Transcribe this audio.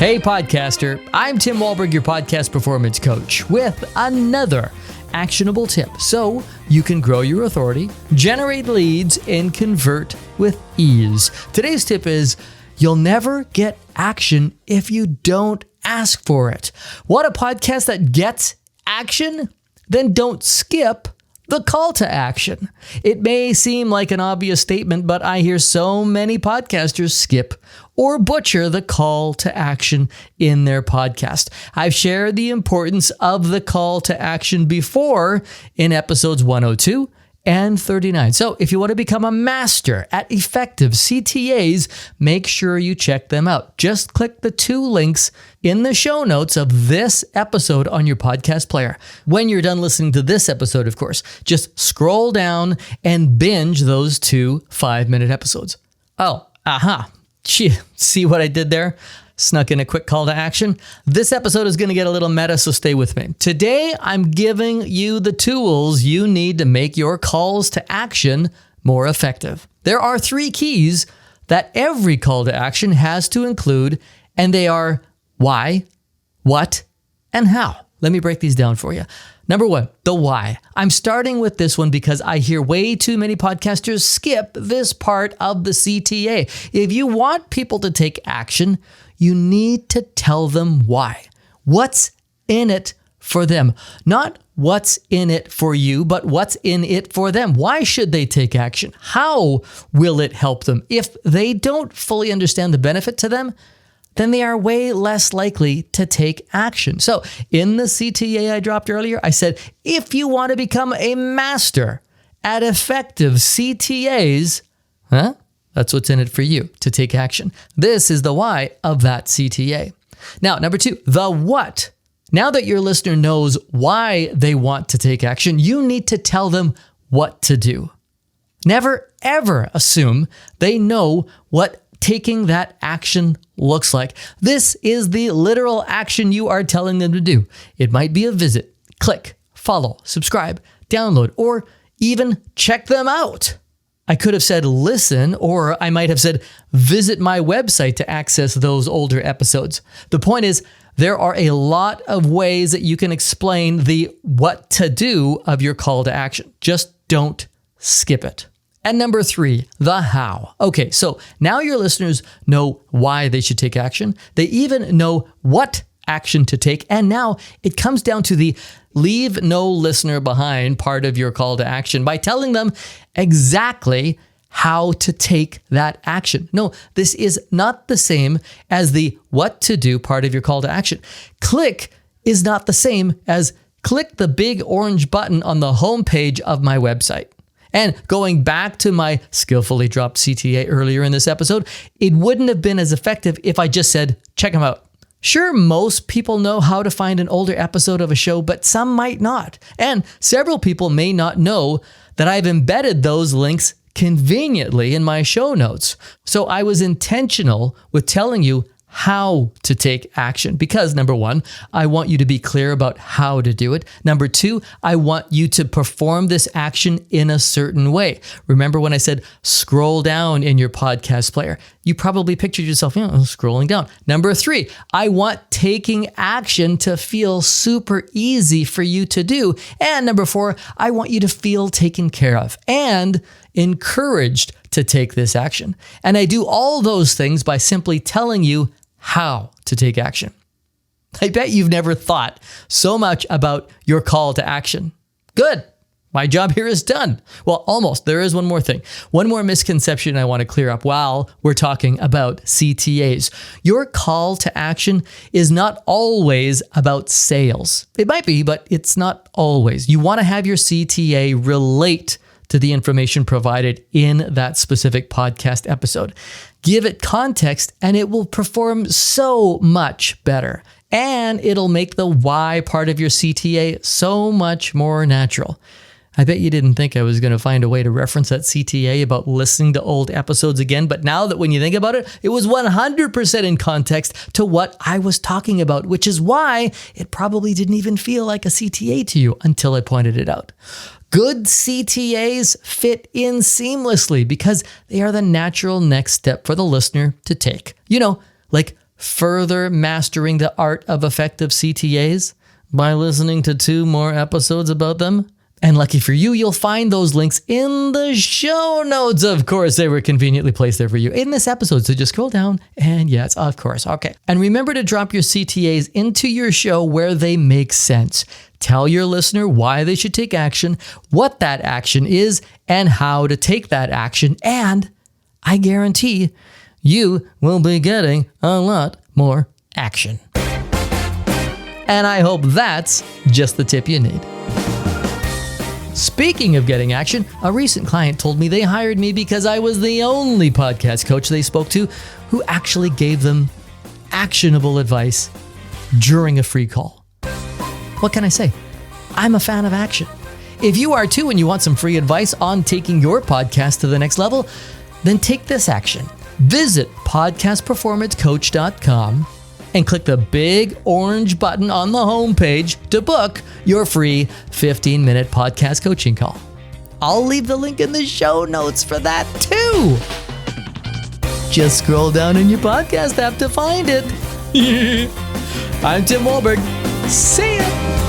Hey podcaster, I'm Tim Wahlberg, your podcast performance coach, with another actionable tip so you can grow your authority, generate leads, and convert with ease. Today's tip is you'll never get action if you don't ask for it. Want a podcast that gets action? Then don't skip the call to action. It may seem like an obvious statement, but I hear so many podcasters skip or butcher the call to action in their podcast. I've shared the importance of the call to action before in episodes 102 and 39. So if you want to become a master at effective CTAs, make sure you check them out. Just click the two links in the show notes of this episode on your podcast player. When you're done listening to this episode, of course, just scroll down and binge those 2 5-minute episodes. See what I did there? Snuck in a quick call to action. This episode is going to get a little meta, so stay with me. Today, I'm giving you the tools you need to make your calls to action more effective. There are 3 keys that every call to action has to include, and they are why, what, and how. Let me break these down for you. Number 1, the why. I'm starting with this one because I hear way too many podcasters skip this part of the CTA. If you want people to take action, you need to tell them why. What's in it for them? Not what's in it for you, but what's in it for them. Why should they take action? How will it help them? If they don't fully understand the benefit to them, then they are way less likely to take action. So in the CTA I dropped earlier, I said, if you want to become a master at effective CTAs, that's what's in it for you to take action. This is the why of that CTA. Now, number 2, the what. Now that your listener knows why they want to take action, you need to tell them what to do. Never, ever assume they know what taking that action looks like. This is the literal action you are telling them to do. It might be a visit, click, follow, subscribe, download, or even check them out. I could have said listen, or I might have said visit my website to access those older episodes. The point is, there are a lot of ways that you can explain the what to do of your call to action. Just don't skip it. And number 3, the how. Okay, so now your listeners know why they should take action. They even know what action to take. And now it comes down to the leave no listener behind part of your call to action by telling them exactly how to take that action. No, this is not the same as the what to do part of your call to action. Click is not the same as click the big orange button on the homepage of my website. And going back to my skillfully dropped CTA earlier in this episode, it wouldn't have been as effective if I just said, check them out. Sure, most people know how to find an older episode of a show, but some might not. And several people may not know that I've embedded those links conveniently in my show notes. So I was intentional with telling you how to take action because number 1, I want you to be clear about how to do it. Number 2, I want you to perform this action in a certain way. Remember when I said scroll down in your podcast player? You probably pictured yourself scrolling down. Number 3, I want taking action to feel super easy for you to do. And number 4, I want you to feel taken care of and encouraged to take this action. And I do all those things by simply telling you how to take action. I bet you've never thought so much about your call to action. Good. My job here is done. Well, almost. There is one more thing. One more misconception I want to clear up while we're talking about CTAs. Your call to action is not always about sales. It might be, but it's not always. You want to have your CTA relate to the information provided in that specific podcast episode. Give it context and it will perform so much better. And it'll make the why part of your CTA so much more natural. I bet you didn't think I was going to find a way to reference that CTA about listening to old episodes again, but now that when you think about it, it was 100% in context to what I was talking about, which is why it probably didn't even feel like a CTA to you until I pointed it out. Good CTAs fit in seamlessly because they are the natural next step for the listener to take. You know, like further mastering the art of effective CTAs by listening to 2 more episodes about them? And lucky for you, you'll find those links in the show notes. Of course, they were conveniently placed there for you in this episode. So just scroll down and yes, of course. Okay. And remember to drop your CTAs into your show where they make sense. Tell your listener why they should take action, what that action is, and how to take that action. And I guarantee you will be getting a lot more action. And I hope that's just the tip you need. Speaking of getting action, a recent client told me they hired me because I was the only podcast coach they spoke to who actually gave them actionable advice during a free call. What can I say? I'm a fan of action. If you are too and you want some free advice on taking your podcast to the next level, then take this action. Visit podcastperformancecoach.com and click the big orange button on the homepage to book your free 15-minute podcast coaching call. I'll leave the link in the show notes for that too. Just scroll down in your podcast app to find it. I'm Tim Wahlberg. See ya.